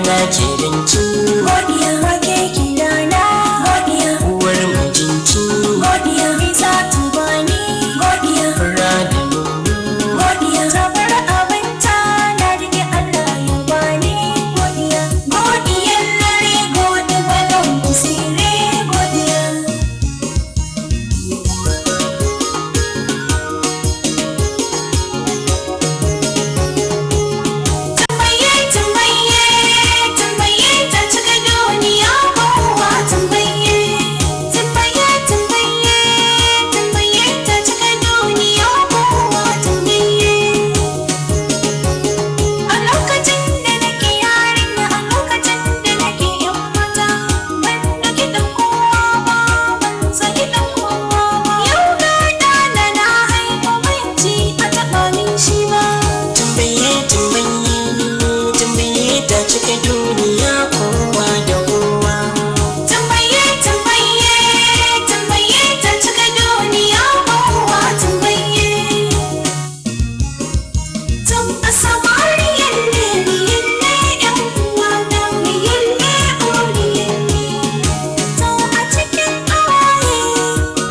na kirinki, godiya wake kirana, godiya uwar mijinki, godiya isa tubani, godiya fura da nono, godiya tabar abinta na rike Allah ya bani, godiya godiyar dare godi balon kusire, godiya tumbaye tumbaye tumbaye ta cika duniya kowa tumbaye tumbaye tumbaye tumbaye ta cika duniya kowa tumbaye a lokacin da nake yarinya a lokacin da nake yan mata ban da kiɗan kowa ba ban san kiɗan kowa ba yau na dana na haifa banci a taɓa min shi ba tumbaye tumbaye tumbaye ta cika duniya kowa da kowa. tumbaye tumbaye tumbaye ta cika duniya kowa tumbaye tum a samariyar ne biyan ne yan uwa na biyan ne oriyar ne to a cikin ƙawaye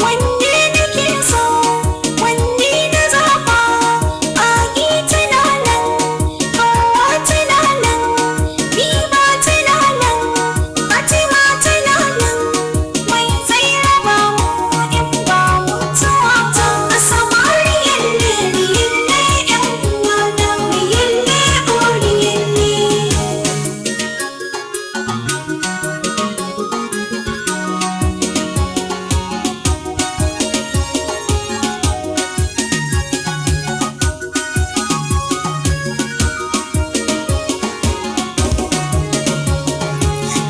wanne nake so wanne na zaɓa a ƙi tunanin kowa tunanin ni ma tunanin Fatima tunanin mai zai raba mu in ba mutuwa ta a samariyar ne biyan ne yan uwa na biyan ne oriyar ne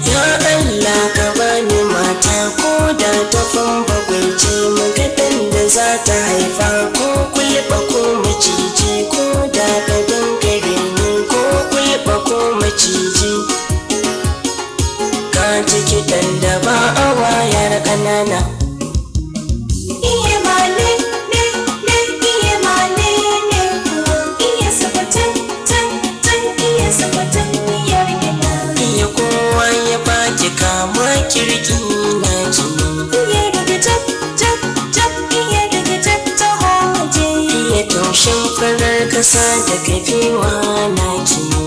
Ya Allah ka bani mata ko da tafin bakwai ce magadan da za ta haifa ko kulɓa ko maciji ko da ka dangare ne ko kulɓa ko maciji. Ka ji kiɗan da ba a wayar ƙanana. Iye male ne ne iye male ne iye sabatan tan tan iye sabatan iyar gida Iya kowa ya baki kama kirki na jini. iye daga jab jab jab iye daga jab ta hoje Iya taushin farar ƙasa da kafewa na jini.